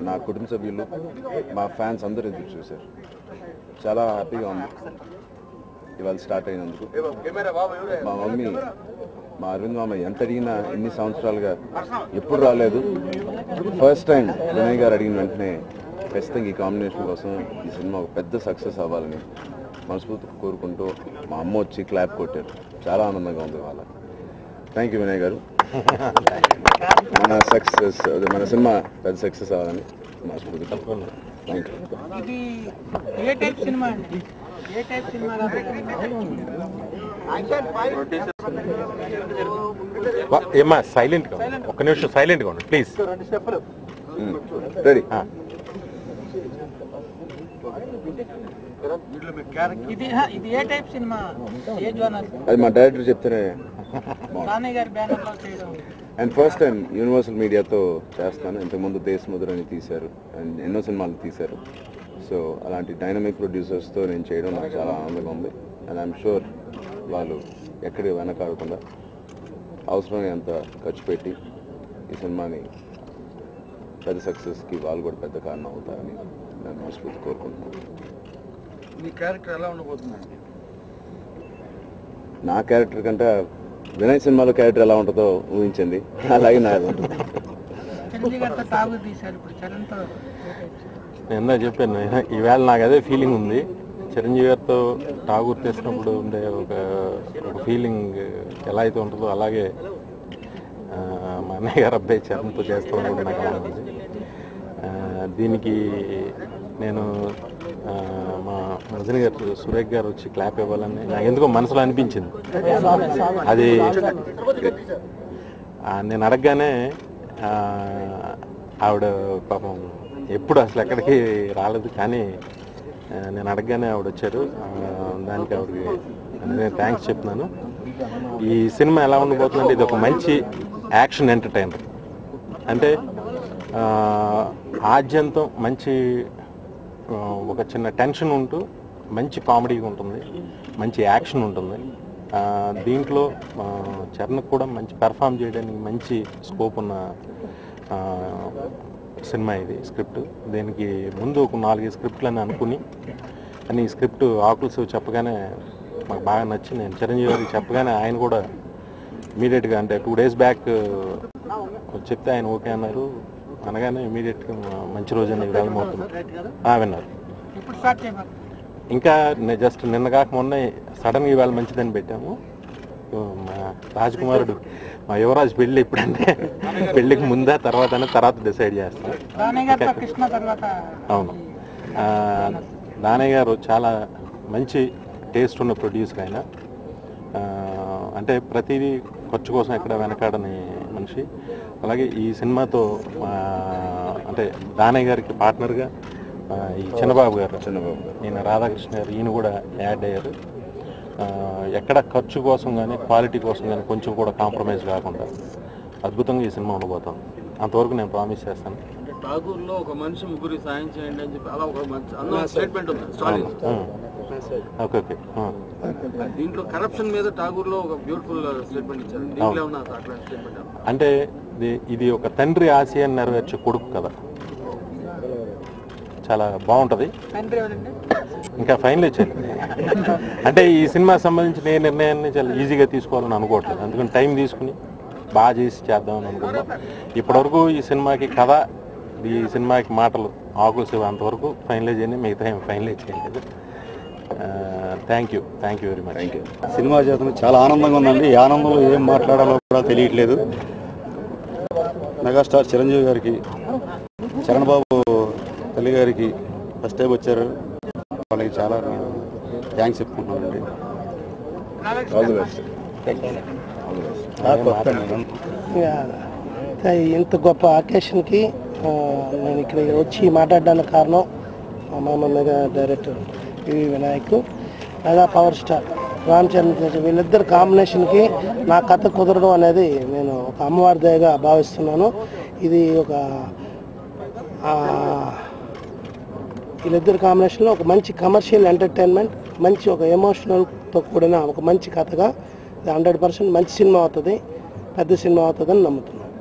నా కుటుంబ సభ్యులు మా ఫ్యాన్స్ అందరూ ఎదురు చూశారు. చాలా హ్యాపీగా ఉంది ఇవాళ స్టార్ట్ అయినందుకు. మా మమ్మీ మా అరవింద్ మామ ఎంత అడిగినా ఎన్ని సంవత్సరాలుగా ఎప్పుడు రాలేదు. ఫస్ట్ టైం వినయ్ గారు అడిగిన వెంటనే ఖచ్చితంగా ఈ కాంబినేషన్ కోసం ఈ సినిమా ఒక పెద్ద సక్సెస్ అవ్వాలని మనస్ఫూర్తిగా కోరుకుంటూ మా అమ్మ వచ్చి క్లాప్ కొట్టారు. చాలా ఆనందంగా ఉంది వాళ్ళ. థ్యాంక్ యూ వినయ్ గారు. మన సినిమా పెద్ద సక్సెస్ అవ్వాలని మనస్ఫూర్తిగా. Thank you. ఏమా సైలెంట్గా ఒక్క నిమిషం సైలెంట్గా ఉండండి ప్లీజ్. రెడీ. అది మా డైరెక్టర్ చెప్తేనే. అండ్ ఫస్ట్ టైం యూనివర్సల్ మీడియాతో చేస్తాను. ఇంతకుముందు దేశముద్ర అని తీశారు అండ్ ఎన్నో సినిమాలు తీశారు. సో అలాంటి డైనమిక్ ప్రొడ్యూసర్స్తో నేను చేయడం నాకు చాలా ఆనందంగా ఉంది. అండ్ ఐఎమ్ షూర్ వాళ్ళు ఎక్కడికి వెనకాడకుండా అవసరమైనంత ఖర్చు పెట్టి ఈ సినిమాని పెద్ద సక్సెస్కి వాళ్ళు కూడా పెద్ద కారణం అవుతారని నేను మనస్ఫూర్తి కోరుకుంటున్నాను. మీ క్యారెక్టర్ ఎలా ఉండబోతుందండి? నా క్యారెక్టర్ కంటే వినయ్ సినిమాలో క్యారెక్టర్ ఎలా ఉంటుందో ఊహించింది, అలాగే నాది ఉంటుంది. నేను చెప్పాను ఈవేళ నాకు అదే ఫీలింగ్ ఉంది. చిరంజీవి గారితో ఠాగూర్ తీసినప్పుడు ఉండే ఒక ఫీలింగ్ ఎలా అయితే ఉంటుందో అలాగే మా అన్నయ్య గారు అబ్బాయి చరణ్తో చేస్తూ ఉన్నప్పుడు నాకు అలా ఉంది. దీనికి నేను మా రజనీ గారు సురేఖ్ గారు వచ్చి క్లాప్ ఇవ్వాలని నాకు ఎందుకో మనసులో అనిపించింది. అది నేను అడగగానే ఆవిడ పాపం ఎప్పుడు అసలు ఎక్కడికి రాలేదు, కానీ నేను అడగగానే ఆవిడ వచ్చారు. దానికి ఆవిడకి నేను థ్యాంక్స్ చెప్తున్నాను. ఈ సినిమా ఎలా ఉండబోతుందంటే ఇది ఒక మంచి యాక్షన్ ఎంటర్టైనర్. అంటే ఆద్యంతం మంచి ఒక చిన్న టెన్షన్ ఉంటూ మంచి కామెడీగా ఉంటుంది, మంచి యాక్షన్ ఉంటుంది. దీంట్లో చరణ్కి కూడా మంచి పెర్ఫామ్ చేయడానికి మంచి స్కోప్ ఉన్న సినిమా ఇది. స్క్రిప్ట్ దీనికి ముందు ఒక 4 స్క్రిప్ట్లని అనుకుని కానీ ఈ స్క్రిప్ట్ ఆకుల్స్ చెప్పగానే మాకు బాగా నచ్చి నేను చిరంజీవి గారికి చెప్పగానే ఆయన కూడా ఇమీడియట్గా అంటే 2 days బ్యాక్ చెప్తే ఆయన ఓకే అన్నారు. అనగానే ఇమీడియట్గా మంచి రోజున వెళ్ళమవుతుంది విన్నారు. ఇంకా జస్ట్ నిన్న కాక మొన్న సడన్గా ఇవాళ మంచిదని పెట్టాము. మా రాజకుమారుడు మా యువరాజు పెళ్ళి ఎప్పుడంటే పెళ్ళికి ముందా తర్వాత డిసైడ్ చేస్తాం. అవును, దానయ్య గారు చాలా మంచి టేస్ట్ ఉన్న ప్రొడ్యూసర్. ఆయన అంటే ప్రతిదీ ఖర్చు కోసం ఎక్కడ వెనకాడని మనిషి. అలాగే ఈ సినిమాతో అంటే దానయ్య గారికి పార్ట్నర్గా ఈ చిన్నబాబు గారు ఈయన రాధాకృష్ణ గారు ఈయన కూడా యాడ్ అయ్యారు. ఎక్కడ ఖర్చు కోసం కానీ క్వాలిటీ కోసం కానీ కొంచెం కూడా కాంప్రమైజ్ కాకుండా అద్భుతంగా ఈ సినిమా ఉండబోతాం. అంతవరకు నేను ప్రామిస్ చేస్తాను. ఠాగూర్లో ఒక మనిషి ముగ్గురికి సాయం చేయండి అని చెప్పి అలా ఒక మంచి స్టేట్మెంట్ ఉంది. Okay okay. దీంట్లో కరప్షన్ మీద ఠాగూర్లో ఒక బ్యూటిఫుల్ స్టేట్మెంట్ ఇచ్చారు. దీంట్లో ఉన్న స్టేట్మెంట్ అంటే ఇది ఒక తండ్రి ఆశయాన్ని నెరవేర్చే కొడుకు కదా, చాలా బాగుంటుంది. ఇంకా ఫైనల్ ఇచ్చేది అంటే ఈ సినిమా సంబంధించిన ఏ నిర్ణయాన్ని చాలా ఈజీగా తీసుకోవాలని అనుకోవట్లేదు. అందుకని టైం తీసుకుని బాగా చేసి చేద్దామని అనుకుంటున్నాం. ఇప్పటివరకు ఈ సినిమాకి కథ, ఈ సినిమాకి మాటలు ఆకులు శివ అంతవరకు ఫైనలైజ్ అయ్యి మిగతా ఏం ఫైనలైజ్ చేయలేదు. Thank you very much. Thank you. Cinema చేస్తున్న చాలా ఆనందంగా ఉందండి. ఈ ఆనందంలో ఏం మాట్లాడాలో కూడా తెలియట్లేదు. మెగాస్టార్ చిరంజీవి గారికి, చరణ్ బాబు తల్లి గారికి ఫస్ట్ టైం వచ్చారు. వాళ్ళకి చాలా థ్యాంక్స్ చెప్పుకుంటున్నానండి. All the best. ఇంత గొప్ప అకేషన్కి నేను ఇక్కడ వచ్చి మాట్లాడడానికి కారణం మా mega director PV Vinayak, mega power star Ram Charan, వీళ్ళిద్దరు కాంబినేషన్కి నా కథ కుదరడం అనేది నేను ఒక అమ్మవారి దయగా భావిస్తున్నాను. ఇది ఒక వీళ్ళిద్దరు కాంబినేషన్లో ఒక మంచి కమర్షియల్ ఎంటర్టైన్మెంట్, మంచి ఒక ఎమోషనల్తో కూడిన ఒక మంచి కథగా 100% మంచి సినిమా అవుతుంది, పెద్ద సినిమా అవుతుందని నమ్ముతున్నాను.